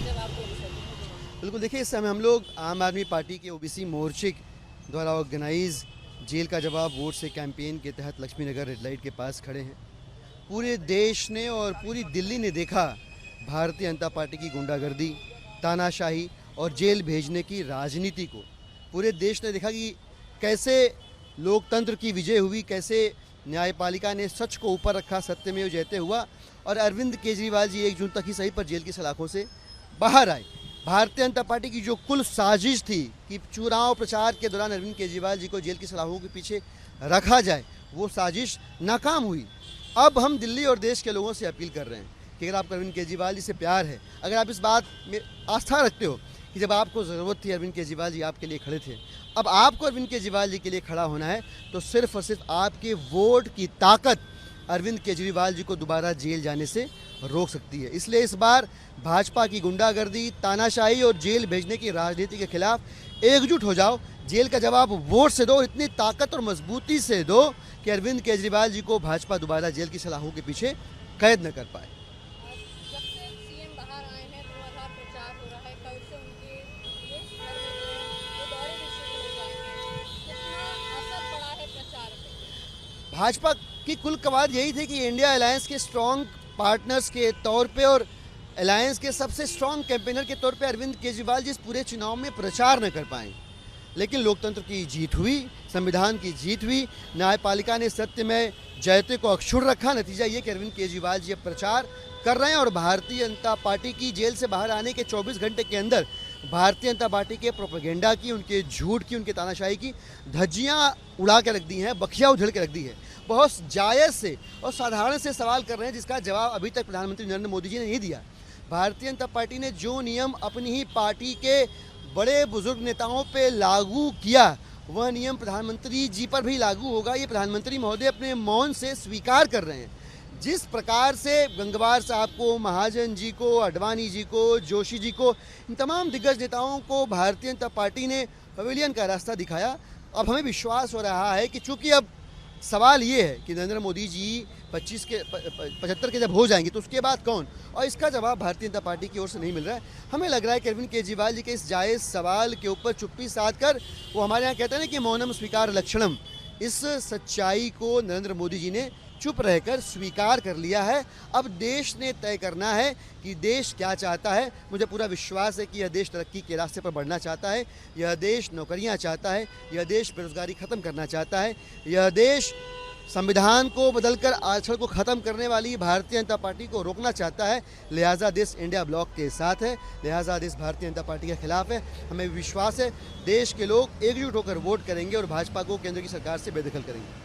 जवाब दोगे सर? बिल्कुल, देखिए इस समय हम लोग आम आदमी पार्टी के ओबीसी मोर्चे द्वारा ऑर्गेनाइज जेल का जवाब वोट से कैंपेन के तहत लक्ष्मी नगर रेड लाइट के पास खड़े हैं। पूरे देश ने और पूरी दिल्ली ने देखा भारतीय जनता पार्टी की गुंडागर्दी, तानाशाही और जेल भेजने की राजनीति को। पूरे देश ने देखा कि कैसे लोकतंत्र की विजय हुई, कैसे न्यायपालिका ने सच को ऊपर रखा, सत्यमेव जयते हुआ और अरविंद केजरीवाल जी 1 जून तक ही सही पर जेल की सलाखों से बाहर आए। भारतीय जनता पार्टी की जो कुल साजिश थी कि चुनाव प्रचार के दौरान अरविंद केजरीवाल जी को जेल की सलाखों के पीछे रखा जाए, वो साजिश नाकाम हुई। अब हम दिल्ली और देश के लोगों से अपील कर रहे हैं कि अगर आपको अरविंद केजरीवाल जी से प्यार है, अगर आप इस बात में आस्था रखते हो कि जब आपको ज़रूरत थी अरविंद केजरीवाल जी आपके लिए खड़े थे, अब आपको अरविंद केजरीवाल जी के लिए खड़ा होना है, तो सिर्फ और सिर्फ आपके वोट की ताकत अरविंद केजरीवाल जी को दोबारा जेल जाने से रोक सकती है। इसलिए इस बार भाजपा की गुंडागर्दी, तानाशाही और जेल भेजने की राजनीति के खिलाफ एकजुट हो जाओ। जेल का जवाब वोट से दो, इतनी ताकत और मजबूती से दो कि अरविंद केजरीवाल जी को भाजपा दोबारा जेल की सलाखों के पीछे कैद न कर पाए। जब से सीएम बाहर आए हैं, धुआंधार प्रचार हो रहा है, कल से उनके ये घर में जो है वो दौरे भी शुरू हो जाएंगे। कितना असर पड़ा है प्रचार पे? भाजपा की कुल कवायद यही थी कि इंडिया अलायंस के स्ट्रॉन्ग पार्टनर्स के तौर पे और अलायंस के सबसे स्ट्रॉन्ग कैंपेनर के तौर पे अरविंद केजरीवाल जी इस पूरे चुनाव में प्रचार न कर पाए। लेकिन लोकतंत्र की जीत हुई, संविधान की जीत हुई, न्यायपालिका ने सत्य में जयते को अक्षुण्ण रखा। नतीजा ये कि अरविंद केजरीवाल जी अब प्रचार कर रहे हैं और भारतीय जनता पार्टी की जेल से बाहर आने के 24 घंटे के अंदर भारतीय जनता पार्टी के प्रोपेगेंडा की, उनके झूठ की, उनके तानाशाही की धज्जियाँ उड़ा के रख दी हैं, बखिया उधेड़ के रख दी है। बहुत जायज़ से और साधारण से सवाल कर रहे हैं जिसका जवाब अभी तक प्रधानमंत्री नरेंद्र मोदी जी ने नहीं दिया। भारतीय जनता पार्टी ने जो नियम अपनी ही पार्टी के बड़े बुजुर्ग नेताओं पे लागू किया, वह नियम प्रधानमंत्री जी पर भी लागू होगा। ये प्रधानमंत्री महोदय अपने मौन से स्वीकार कर रहे हैं। जिस प्रकार से गंगवार साहब को, महाजन जी को, अडवाणी जी को, जोशी जी को, इन तमाम दिग्गज नेताओं को भारतीय जनता पार्टी ने पवेलियन का रास्ता दिखाया, अब हमें विश्वास हो रहा है कि चूंकि अब सवाल ये है कि नरेंद्र मोदी जी 75 के जब हो जाएंगे तो उसके बाद कौन, और इसका जवाब भारतीय जनता पार्टी की ओर से नहीं मिल रहा है। हमें लग रहा है कि अरविंद केजरीवाल जी के इस जायज़ सवाल के ऊपर चुप्पी साध कर, वो हमारे यहाँ कहते हैं ना कि मौनम स्वीकार लक्षणम, इस सच्चाई को नरेंद्र मोदी जी ने चुप रहकर स्वीकार कर लिया है। अब देश ने तय करना है कि देश क्या चाहता है। मुझे पूरा विश्वास है कि यह देश तरक्की के रास्ते पर बढ़ना चाहता है, यह देश नौकरियां चाहता है, यह देश बेरोजगारी खत्म करना चाहता है, यह देश संविधान को बदलकर आरक्षण को खत्म करने वाली भारतीय जनता पार्टी को रोकना चाहता है। लिहाजा देश इंडिया ब्लॉक के साथ है, लिहाजा देश भारतीय जनता पार्टी के खिलाफ है। हमें विश्वास है देश के लोग एकजुट होकर वोट करेंगे और भाजपा को केंद्र की सरकार से बेदखल करेंगे।